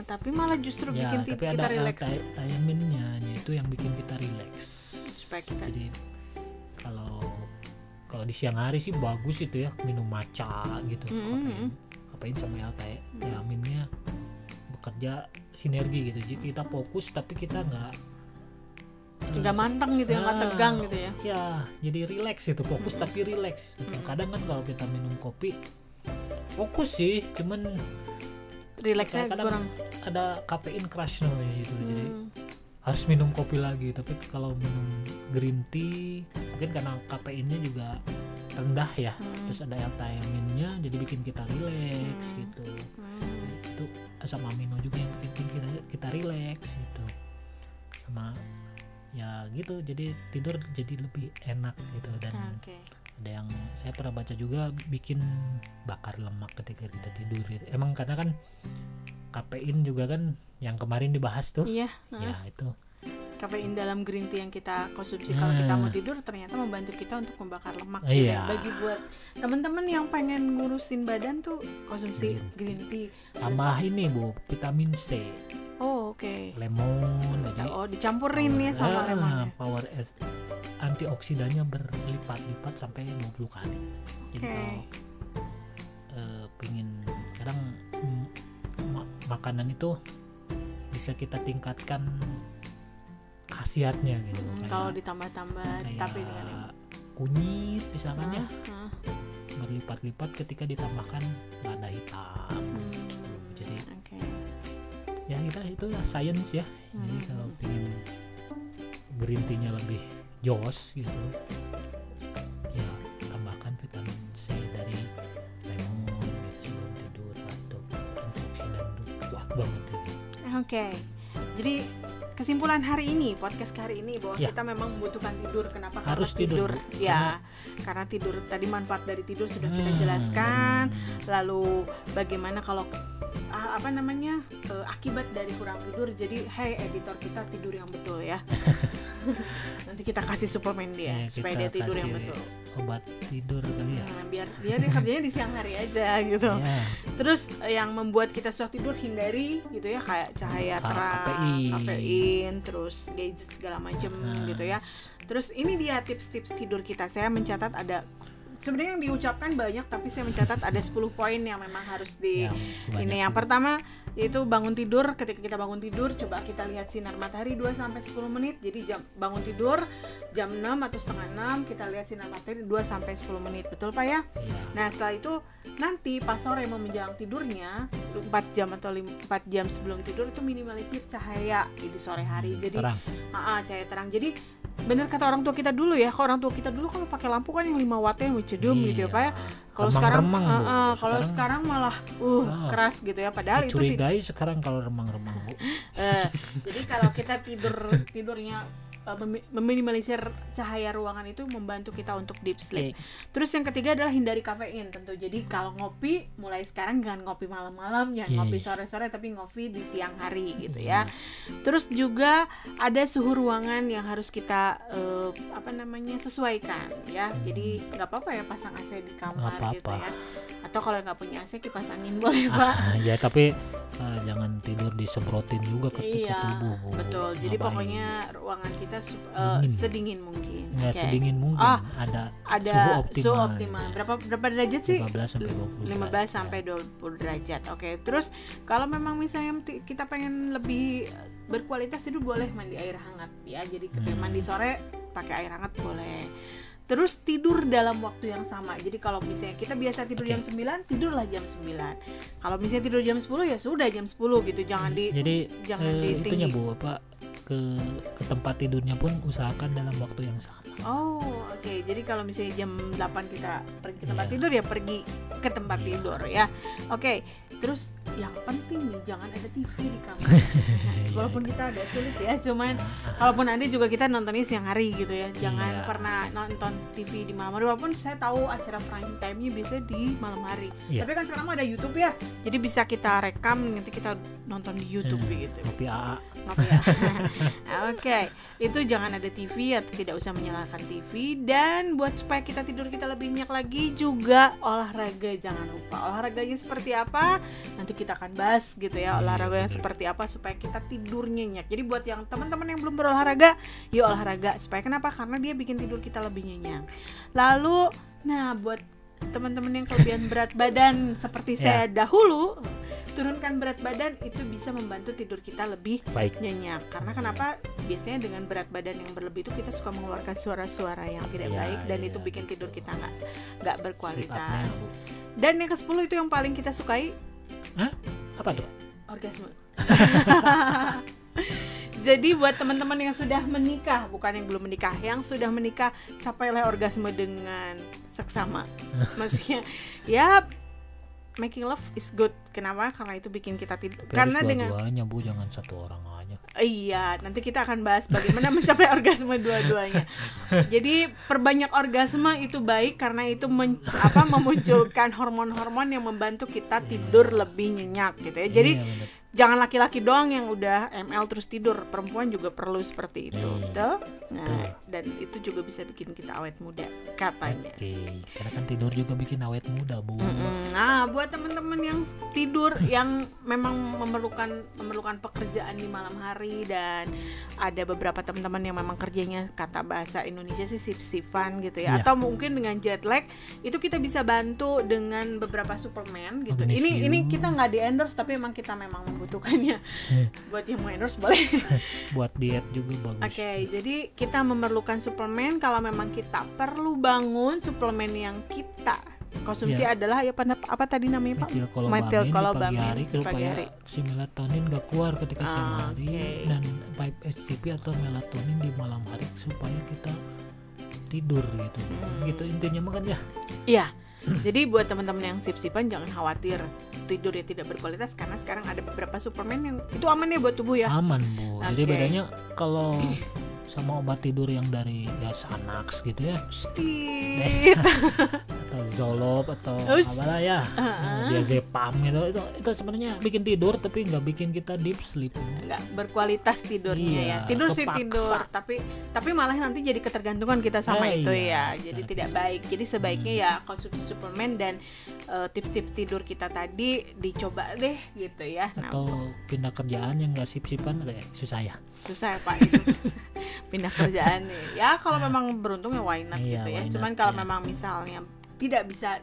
Tapi malah justru Ya, bikin tapi kita ada rileks. L-thiaminnya, itu yang bikin kita rileks. Supaya kita- Jadi kalau di siang hari sih bagus itu ya, minum matcha gitu. Kafein sama L-thiaminnya bekerja sinergi gitu. Jadi kita fokus tapi kita nggak manteng gitu ya, nggak tegang gitu ya. Ya, jadi rileks itu, fokus tapi rileks. Kadang kan kalau kita minum kopi fokus sih, cuman Rileksnya kadang-kadang kurang. ada kafein crush namanya gitu. Jadi harus minum kopi lagi. Tapi kalau minum green tea mungkin karena kafeinnya juga rendah ya, terus ada L-thiaminnya jadi bikin kita rileks gitu. Itu asam amino juga yang bikin kita rileks gitu. Sama ya gitu, jadi tidur jadi lebih enak gitu. Dan Oke. ada yang saya pernah baca juga bikin bakar lemak ketika kita tidur gitu. Emang karena kan kafein juga kan yang kemarin dibahas tuh. Iya, Ya itu kafein dalam green tea yang kita konsumsi kalau kita mau tidur ternyata membantu kita untuk membakar lemak. Iya. Ya. Bagi buat teman-teman yang pengen ngurusin badan tuh konsumsi green tea. tambah ini, Bu, vitamin C, Oh, oke. lemon, jadi Oh, dicampurin ya sama lemonnya. power antioksidannya berlipat-lipat sampai 20 kali. Jadi Oke. kalau pengen kadang makanan itu bisa kita tingkatkan khasiatnya gitu. Kalau ditambah-tambah tapi dengan yang kunyit misalkan ya Hah? berlipat-lipat ketika ditambahkan lada hitam. Jadi Oke. ya kita itu ya science ya. Jadi kalau pengen green tea-nya lebih jos gitu, ya tambahkan vitamin C dari lemon gitu sebelum tidur, atau antioksidan tuh kuat banget gitu. Oke. Jadi kesimpulan hari ini, podcast hari ini bahwa Ya. kita memang membutuhkan tidur. Kenapa? Harus Karena tidur, Bu. Ya, karena tidur tadi manfaat dari tidur sudah kita jelaskan. Lalu bagaimana kalau akibat dari kurang tidur. Jadi, hey editor, kita tidur yang betul ya. Nanti kita kasih suplemen dia Ya, supaya kita dia tidur yang kasih betul. obat tidur kali ya. Nah, biar dia kerjanya di siang hari aja gitu. Ya. Terus yang membuat kita susah tidur hindari gitu ya, kayak cahaya terang, kafein, terus gadget segala macem gitu ya. Terus ini dia tips-tips tidur kita. Saya mencatat ada, sebenarnya yang diucapkan banyak tapi saya mencatat ada 10 poin yang memang harus di ini. Yang pertama yaitu bangun tidur. Ketika kita bangun tidur, coba kita lihat sinar matahari 2-10 menit. Jadi bangun tidur jam 6 atau setengah 6, kita lihat sinar matahari 2-10 menit. Betul Pak ya? Nah setelah itu nanti pas sore mau menjelang tidurnya 4 jam atau 4 jam sebelum tidur itu minimalisir cahaya di sore hari. Jadi cahaya terang. Jadi bener kata orang tua kita dulu ya, kalau orang tua kita dulu kalau pakai lampu kan yang 5 watt yang cedum gitu ya Pak ya. Kalau Remang-remang, Bu. kalau sekarang malah keras gitu ya, padahal itu Curigai sekarang kalau remang-remang, Bu. jadi kalau kita tidurnya meminimalisir cahaya ruangan itu membantu kita untuk deep sleep. Terus yang ketiga adalah hindari kafein tentu. Jadi kalau ngopi mulai sekarang jangan ngopi malam-malam, jangan ngopi sore-sore, tapi ngopi di siang hari gitu ya. Terus juga ada suhu ruangan yang harus kita sesuaikan ya. Jadi nggak apa-apa ya pasang AC di kamar gitu ya. Atau kalau nggak punya AC kipas angin boleh Pak. Ya tapi jangan tidur disemprotin juga ke tubuh, Bu. Betul. Jadi pokoknya ruangan kita sedingin mungkin. Ya, sedingin mungkin. Ada suhu optimal. Berapa derajat sih? 15 sampai 20. 15 sampai 20 derajat. Oke. Terus kalau memang misalnya kita pengen lebih berkualitas tidur boleh mandi air hangat ya. Jadi ketika mandi sore pakai air hangat boleh. Terus tidur dalam waktu yang sama. Jadi kalau misalnya kita biasa tidur jam 9, tidurlah jam 9. Kalau misalnya tidur jam 10 ya sudah jam 10 gitu. Jangan itunya Bu, ke tempat tidurnya pun usahakan dalam waktu yang sama. Oke. Jadi kalau misalnya jam 8 kita pergi ke tempat tidur ya pergi ke tempat tidur ya. Oke. Terus yang penting nih jangan ada TV di kamar. Walaupun kita agak sulit ya, cuman kalaupun ada juga kita nontonnya siang hari gitu ya. Jangan pernah nonton TV di malam hari. Walaupun saya tahu acara prime time-nya biasa di malam hari. Tapi kan sekarang ada YouTube ya. Jadi bisa kita rekam nanti kita nonton di YouTube gitu. Ngopi AA. Oke. Itu jangan ada TV atau tidak usah menyalakan TV. Dan buat supaya kita tidur kita lebih nyenyak lagi juga olahraga, jangan lupa. Olahraganya seperti apa? Nanti kita akan bahas gitu ya, olahraga yang seperti apa supaya kita tidur nyenyak. Jadi buat yang teman-teman yang belum berolahraga, yuk olahraga. Supaya kenapa? Karena dia bikin tidur kita lebih nyenyak. Lalu, buat teman-teman yang kelebihan berat badan seperti saya dahulu, turunkan berat badan itu bisa membantu tidur kita lebih nyenyak. Karena kenapa? Biasanya dengan berat badan yang berlebih itu kita suka mengeluarkan suara-suara yang tidak baik dan itu bikin tidur kita nggak berkualitas. Dan yang ke-10 itu yang paling kita sukai. Apa tuh? Orgasme. Jadi buat teman-teman yang sudah menikah, bukan yang belum menikah, yang sudah menikah, capailah orgasme dengan seksama. Maksudnya ya making love is good. Kenapa? Karena itu bikin kita tidur. Karena dengan dua-duanya Bu, jangan satu orang aja. Iya, nanti kita akan bahas bagaimana mencapai orgasme dua-duanya. Jadi perbanyak orgasme itu baik karena itu memunculkan hormon-hormon yang membantu kita tidur lebih nyenyak gitu ya. Jadi jangan laki-laki doang yang udah ML terus tidur, perempuan juga perlu seperti itu. Dan itu juga bisa bikin kita awet muda katanya. Karena kan tidur juga bikin awet muda, Bu. Nah, buat teman-teman yang tidur yang memang memerlukan pekerjaan di malam hari, dan ada beberapa teman-teman yang memang kerjanya kata bahasa Indonesia sih sip-sipan gitu ya, atau mungkin dengan jet lag, itu kita bisa bantu dengan beberapa suplemen gitu. Ini kita nggak di endorse tapi memang kita memang membutuhkannya. Buat yang mau endorse boleh. Buat diet juga bagus. Oke, jadi kita memerlukan suplemen. Kalau memang kita perlu bangun, suplemen yang kita konsumsi adalah apa tadi namanya Pak? Metilkolobamin di pagi hari si melatonin gak keluar ketika siang hari, dan 5-HTP atau melatonin di malam hari supaya kita tidur gitu. Gitu intinya makanya. Iya. Jadi buat teman-teman yang sip-sipan jangan khawatir tidurnya tidak berkualitas, karena sekarang ada beberapa suplemen yang itu aman ya buat tubuh ya. Aman Bu. Jadi bedanya kalau sama obat tidur yang dari Xanax gitu ya, atau Zoloft atau apalah ya, diazepam gitu, itu sebenarnya bikin tidur tapi nggak bikin kita deep sleep, nggak berkualitas tidurnya ya. Tidur sih tidur, tapi malah nanti jadi ketergantungan kita sama itu ya, jadi tidak baik. Jadi sebaiknya ya konsumsi suplemen dan tips-tips tidur kita tadi dicoba deh gitu ya. Atau pindah kerjaan yang nggak sip-sipan, susah ya Pak itu. Pindah kerjaan nih ya, kalau memang beruntung ya why not gitu ya. Cuman kalau memang misalnya tidak bisa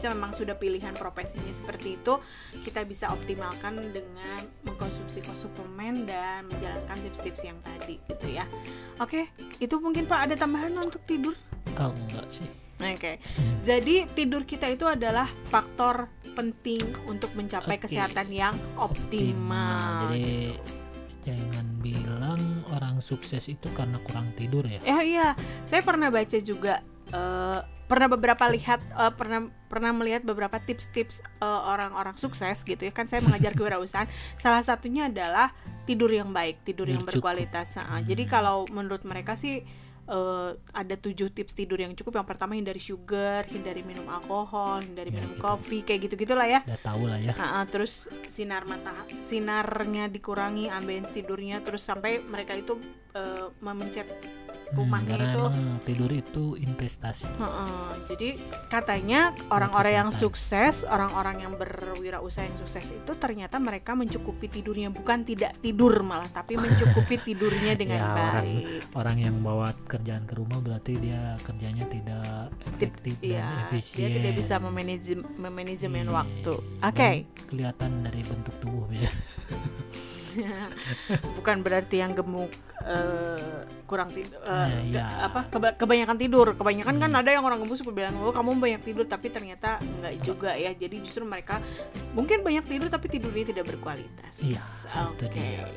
memang sudah pilihan profesinya seperti itu, kita bisa optimalkan dengan mengkonsumsi suplemen dan menjalankan tips-tips yang tadi gitu ya. Oke, itu mungkin Pak ada tambahan untuk tidur? Enggak sih. Oke. Jadi tidur kita itu adalah faktor penting untuk mencapai kesehatan yang optimal. Jadi jangan bilang orang sukses itu karena kurang tidur ya. Iya, saya pernah baca juga pernah melihat beberapa tips-tips orang-orang sukses gitu ya kan, saya mengajar kewirausahaan. Salah satunya adalah tidur yang baik, tidur yang berkualitas. Jadi kalau menurut mereka sih ada 7 tips tidur yang cukup. Yang pertama, hindari sugar, hindari minum alkohol, hindari minum kopi, kayak gitu-gitulah ya. Udah tahu lah ya. Terus sinarnya dikurangi, ambience tidurnya, terus sampai mereka itu memencet rumahnya karena itu. emang tidur itu investasi. Jadi katanya orang-orang yang sukses, orang-orang yang berwirausaha yang sukses itu ternyata mereka mencukupi tidurnya, bukan tidak tidur malah, tapi mencukupi tidurnya dengan Ya, baik. orang yang bawa kerjaan ke rumah berarti dia kerjanya tidak efektif dan efisien. Dia tidak bisa memanajemen Iya. waktu. Oke. Kelihatan dari bentuk tubuh bisa. Bukan berarti yang gemuk kurang tidur, Iya. kebanyakan tidur. Kebanyakan kan ada yang orang gemuk suka bilang, oh kamu banyak tidur, tapi ternyata enggak juga ya. Jadi justru mereka mungkin banyak tidur tapi tidurnya tidak berkualitas. Iya, itu Oke. dia.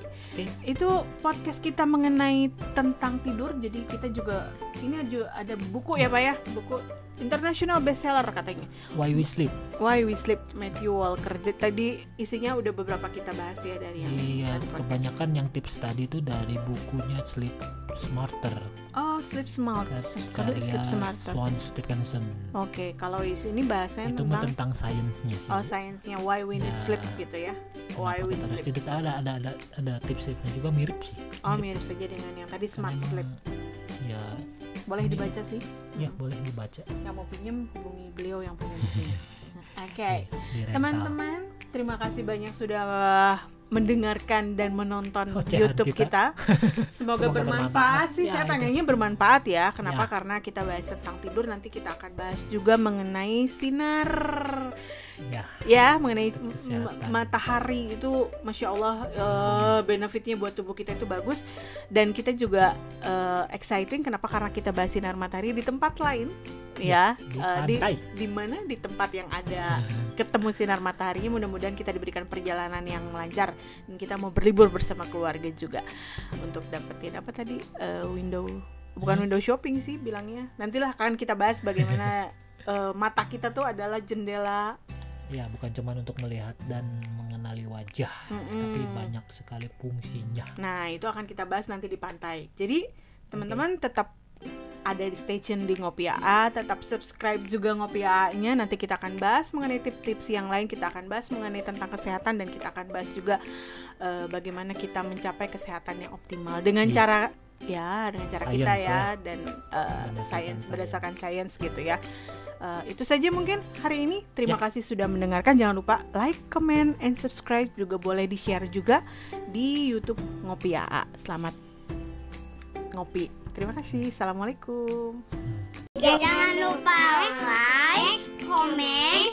Itu podcast kita mengenai tentang tidur. Jadi kita juga ini ada buku ya Pak ya, buku international bestseller katanya, Why We Sleep. Why We Sleep, Matthew Walker. Tadi isinya udah beberapa kita bahas ya dari yang Iya, dari podcast. kebanyakan yang tips tadi itu dari bukunya Sleep Smarter Oh, Sleep Smarter. karya Sleep Smarter. Swan Stephenson. Oke, kalau di sini bahasanya Itu tentang sainsnya sih. sainsnya why we need Ya. sleep gitu ya. Why we Terus sleep. tidak ada tips-tipsnya juga mirip sih. Oh, mirip saja dengan yang tadi Karena Smart emang, Sleep. Ya, Boleh dibaca sih. ya boleh dibaca. Yang mau pinjem hubungi beliau yang punya bukunya. Oke. Di rental. Teman-teman, terima kasih banyak sudah mendengarkan dan menonton Ocehan YouTube kita. Semoga bermanfaat sih. Ya, Saya itu. pengennya bermanfaat ya. Kenapa? Ya. Karena kita bahas tentang tidur, nanti kita akan bahas juga mengenai sinar. Ya, mengenai Kesehatan. matahari itu, masya Allah, benefitnya buat tubuh kita itu bagus. Dan kita juga exciting. Kenapa? Karena kita bahas sinar matahari di tempat lain, ya, di pantai. di mana, di tempat yang ada ketemu sinar matahari. Mudah-mudahan kita diberikan perjalanan yang lancar dan kita mau berlibur bersama keluarga juga untuk dapetin apa tadi, window shopping sih bilangnya. Nantilah kan kita bahas bagaimana mata kita tuh adalah jendela. Ya, bukan cuma untuk melihat dan mengenali wajah, tapi banyak sekali fungsinya. Nah, itu akan kita bahas nanti di pantai. Jadi, teman-teman tetap ada di stay tune di Ngopi AA, tetap subscribe juga Ngopi AA-nya. Nanti kita akan bahas mengenai tips-tips yang lain, kita akan bahas mengenai tentang kesehatan, dan kita akan bahas juga bagaimana kita mencapai kesehatan yang optimal dengan cara Science, kita ya, ya. dan Berdasarkan berdasarkan science. sains gitu ya. Itu saja mungkin hari ini. Terima kasih sudah mendengarkan. Jangan lupa like, comment, and subscribe. Juga boleh di-share juga di YouTube Ngopi AA. Selamat ngopi. Terima kasih. Assalamualaikum. Jangan lupa like, comment,